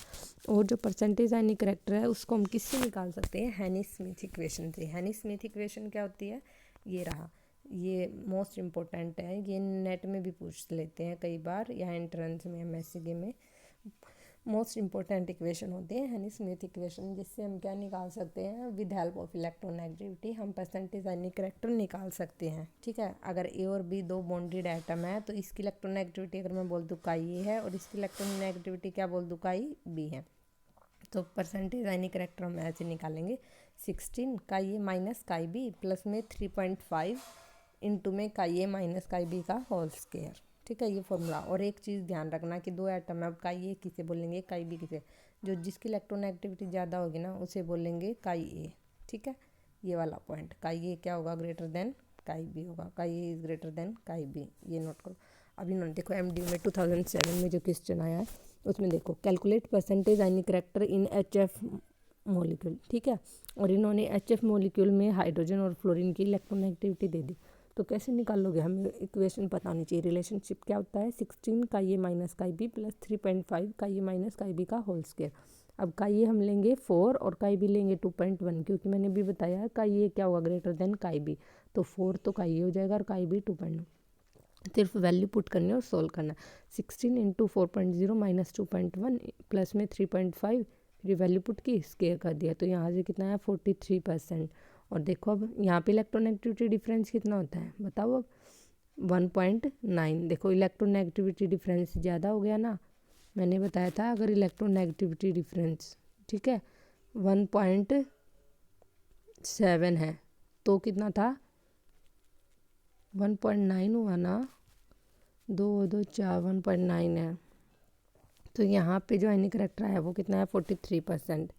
A: और जो परसेंटेज आयनिक करेक्टर है उसको हम किससे निकाल सकते हैं, हैनी स्मिथ इक्वेशन से। हैनी स्मिथ इक्वेशन क्या होती है, ये रहा, ये मोस्ट इम्पोर्टेंट है, ये नेट में भी पूछ लेते हैं कई बार, या एंट्रेंस में MSc में मोस्ट इम्पोर्टेंट इक्वेशन होती है हैनी स्मिथ इक्वेशन, जिससे हम क्या निकाल सकते हैं, विद हेल्प ऑफ इलेक्ट्रोनेगेटिविटी हम परसेंटेज आयनिक करेक्टर निकाल सकते हैं। ठीक है, अगर A और B दो बॉन्डेड एटम है तो इसकी इलेक्ट्रोनेगेटिविटी अगर मैं बोल दूँ काई A है, और इसकी इलेक्ट्रोनेगेटिविटी क्या बोल दूँ काई B है, तो परसेंटेज आयनिक करेक्टर हम ऐसे निकालेंगे 16 काई A माइनस काई B प्लस में 3.5 इंटू में काई A माइनस काई B का होल स्क्वायर। ठीक है, ये फॉर्मूला। और एक चीज़ ध्यान रखना कि दो एटम है, अब काई A किसे बोलेंगे काई B किसे, जो जिसकी इलेक्ट्रोनेगेटिविटी ज़्यादा होगी ना उसे बोलेंगे काई A। ठीक है, ये वाला पॉइंट, काई A क्या होगा ग्रेटर देन काई B होगा, काई A इज़ ग्रेटर देन काई B, ये नोट करो। अभी इन्होंने देखो MD में 2007 में जो क्वेश्चन आया है उसमें देखो calculate percentage ionic character in HF molecule, ठीक है। और इन्होंने HF मॉलिक्यूल में हाइड्रोजन और फ्लोरीन की इलेक्ट्रोनेगेटिविटी दे दी। तो कैसे निकालोगे, हमें इक्वेशन पता होनी चाहिए। रिलेशनशिप क्या होता है, 16 का ये माइनस का बी प्लस 3.5 का ये माइनस का बी का होल स्क्वायर। अब का ये हम लेंगे 4 और का भी लेंगे 2.1, क्योंकि मैंने भी बताया है का ये क्या होगा, ग्रेटर देन का बी। तो 4 तो का ये हो जाएगा और का भी 2.1। सिर्फ वैल्यू पुट करनी है और सोल्व करना है। 16 इंटू 4.0 माइनस 2.1 प्लस में 3.5, फिर वैल्यू पुट की, स्क्वायर कर दिया। तो यहाँ से कितना है 43%। और देखो अब यहाँ पे इलेक्ट्रोनेगेटिविटी डिफरेंस कितना होता है बताओ अब, 1.9। देखो इलेक्ट्रोनेगेटिविटी डिफरेंस ज़्यादा हो गया ना, मैंने बताया था अगर इलेक्ट्रोनेगेटिविटी डिफरेंस, ठीक है, 1.7 है तो कितना था 1.9 हुआ ना, 2 1.9 है। तो यहाँ पे जो आयनिक करेक्टर है वो कितना है 43%।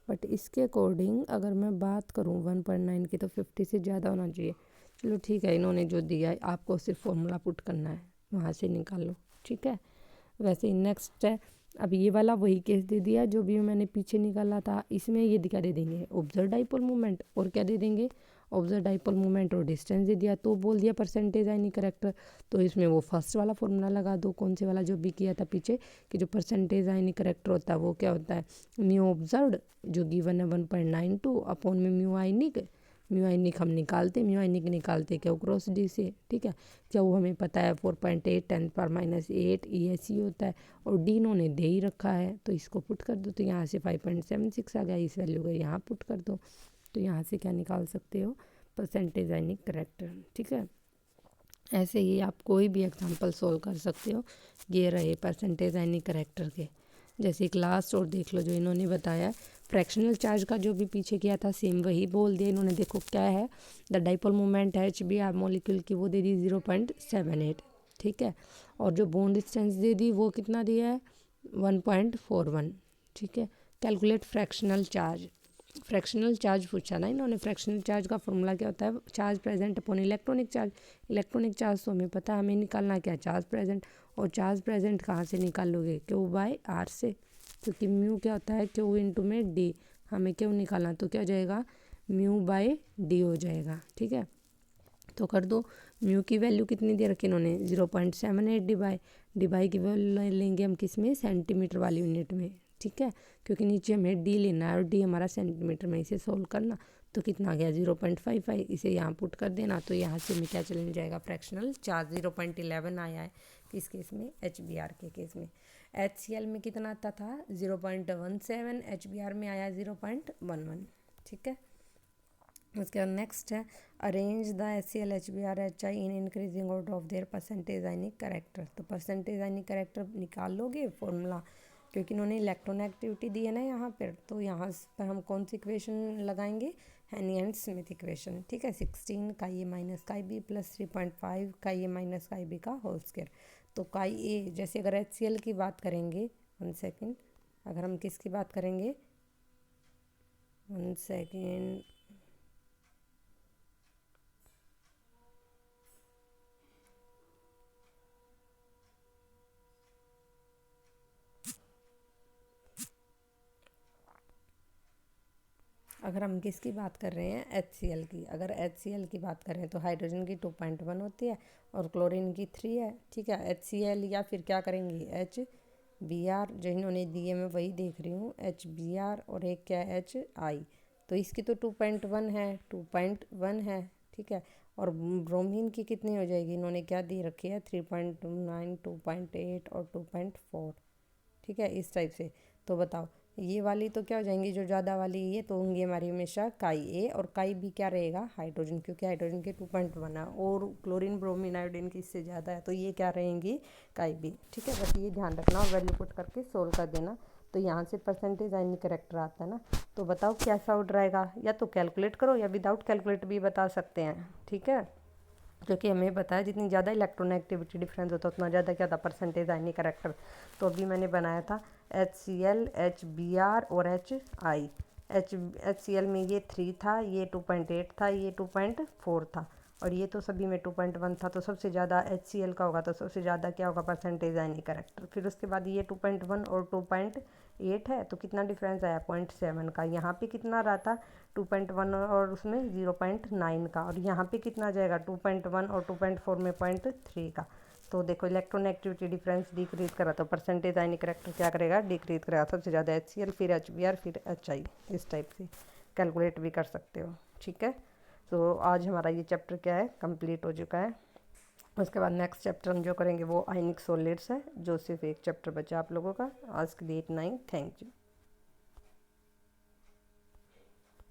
A: बट इसके अकॉर्डिंग अगर मैं बात करूँ 1.9 की तो 50 से ज़्यादा होना चाहिए। चलो ठीक है, इन्होंने जो दिया है आपको सिर्फ फॉर्मूला पुट करना है, वहाँ से निकाल लो, ठीक है। वैसे ही नेक्स्ट है, अब ये वाला वही केस दे दिया जो भी मैंने पीछे निकाला था। इसमें ये क्या दे देंगे, ऑब्जर्व डाइपोल मूवमेंट, और क्या दे देंगे, ऑब्जर्व डाइपोल मूवमेंट और डिस्टेंस दे दिया। तो बोल दिया परसेंटेज आयनिक करेक्टर, तो इसमें वो फर्स्ट वाला फॉर्मूला लगा दो, कौन से वाला जो भी किया था पीछे, कि जो परसेंटेज आयनिक करेक्टर होता है वो क्या होता है, म्यू ऑब्जर्व्ड जो गिवन है 1.92 अपॉन में म्यू आयनिक हम निकालते, म्यू आयनिक निकालते क्या क्रॉस डी से, ठीक है। क्या वो हमें पता है 4.8 10⁻⁸ ESE होता है, और डी इन्होंने दे ही रखा है, तो इसको पुट कर दो। तो यहाँ से 5.76 आ गया, इस वैल्यू को यहाँ पुट कर दो। तो यहाँ से क्या निकाल सकते हो, परसेंटेज आयनिक करेक्टर, ठीक है। ऐसे ही आप कोई भी एग्जांपल सोल्व कर सकते हो। ये रहे परसेंटेज आयनिक करेक्टर के। जैसे एक लास्ट और देख लो जो इन्होंने बताया, फ्रैक्शनल चार्ज का जो भी पीछे किया था सेम वही बोल दिया इन्होंने। देखो क्या है, द डाइपोल मोमेंट है HBr मॉलिक्यूल की वो दे दी 0.78, ठीक है। और जो बॉन्ड डिस्टेंस दे दी वो कितना दिया है 1.41, ठीक है। कैलकुलेट फ्रैक्शनल चार्ज पूछा ना इन्होंने। फ्रैक्शनल चार्ज का फॉर्मूला क्या होता है, charge present upon electronic charge तो हमें पता है, हमें निकालना क्या, चार्ज प्रेजेंट। और चार्ज प्रेजेंट कहाँ से निकालोगे, Q/R से, क्योंकि म्यू क्या होता है Q इंटू में डी, हमें क्यों निकालना, तो क्या हो जाएगा μ/d हो जाएगा, ठीक है। तो कर दो, म्यू की वैल्यू कितनी दे रखी इन्होंने 0.78, डिबाई की वैल्यू लेंगे हम किस में, सेंटीमीटर वाली यूनिट में, ठीक है, क्योंकि नीचे हमें डी लेना है और डी हमारा सेंटीमीटर में, इसे सोल्व करना। तो कितना आ गया 0.55, इसे यहाँ पुट कर देना। तो यहाँ से हमें क्या चल जाएगा, फ्रैक्शनल चार्ज 0.11 आया है किस केस में, HBr के केस में। HCl में कितना आता था 0.17, HBr में आया 0.11, ठीक है। उसके बाद नेक्स्ट है, arrange the HCl HBr HI in increasing order of their percentage ionic character. तो परसेंटेज आयनिक करेक्टर निकाल लोगे फॉर्मूला, क्योंकि इन्होंने इलेक्ट्रोनेगेटिविटी दी है ना यहाँ पर, तो यहाँ पर हम कौन सी इक्वेशन लगाएंगे, हेनी एंड स्मिथ इक्वेशन, ठीक है। 16 का ये माइनस का बी प्लस 3.5 का ये माइनस का बी का होल स्क्वायर। तो का ए, जैसे अगर HCl की बात करेंगे, 1 सेकेंड, अगर हम किसकी बात करेंगे, 1 सेकेंड, अगर हम किसकी बात कर रहे हैं HCl की, अगर HCl की बात करें तो हाइड्रोजन की 2.1 होती है और क्लोरीन की 3 है, ठीक है। HCl या फिर क्या करेंगे HBr, जो इन्होंने दिए मैं वही देख रही हूँ, HBr, और एक क्या है HI। तो इसकी तो 2.1 है, ठीक है। और ब्रोमीन की कितनी हो जाएगी, इन्होंने क्या दी रखी है 3.9, 2.8 और 2.4, ठीक है, इस टाइप से। तो बताओ ये वाली तो क्या हो जाएंगी, जो ज़्यादा वाली ये तो होंगी हमारी हमेशा काई ए, और काई बी क्या रहेगा हाइड्रोजन, क्योंकि हाइड्रोजन के 2.1 है और क्लोरीन ब्रोमीन आयोडीन की इससे ज़्यादा है, तो ये क्या रहेंगी काई बी, ठीक है। बस ये ध्यान रखना और वैल्यू पुट करके सोल्व कर देना। तो यहाँ से परसेंटेज आयनिक करेक्टर आता है ना। तो बताओ कैसा आउट रहेगा, या तो कैलकुलेट करो या विदाउट कैलकुलेट भी बता सकते हैं, ठीक है। क्योंकि हमें पता है जितनी ज़्यादा इलेक्ट्रोनेगेटिविटी डिफरेंस होता है उतना ज़्यादा क्या था परसेंटेज आयनिक करेक्टर। तो अभी मैंने बनाया था HCl HBr और HI। HCl में ये 3 था, ये 2.8 था, ये 2.4 था, और ये तो सभी में 2.1 था। तो सबसे ज़्यादा HCl का होगा, तो सबसे ज़्यादा क्या होगा परसेंटेज आयनिक करेक्टर। फिर उसके बाद ये 2.1 और 2.8 8 है तो कितना डिफरेंस आया 0.7 का। यहाँ पे कितना रहा था 2.1 और उसमें 0.9 का, और यहाँ पे कितना आ जाएगा 2.1 और 2.4 में 0.3 का। तो देखो इलेक्ट्रोनेगेटिविटी डिफरेंस डिक्रीज करा तो परसेंटेज आयनिक करेक्टर क्या करेगा, डिक्रीज करेगा। सबसे ज़्यादा HCl, फिर HBr, फिर HI। इस टाइप से कैलकुलेट भी कर सकते हो, ठीक है। तो आज हमारा ये चैप्टर क्या है, कंप्लीट हो चुका है। उसके बाद नेक्स्ट चैप्टर हम जो करेंगे वो आयनिक सॉलिड्स है, जो सिर्फ एक चैप्टर बचा आप लोगों का। आज के लिए इतना ही, थैंक यू।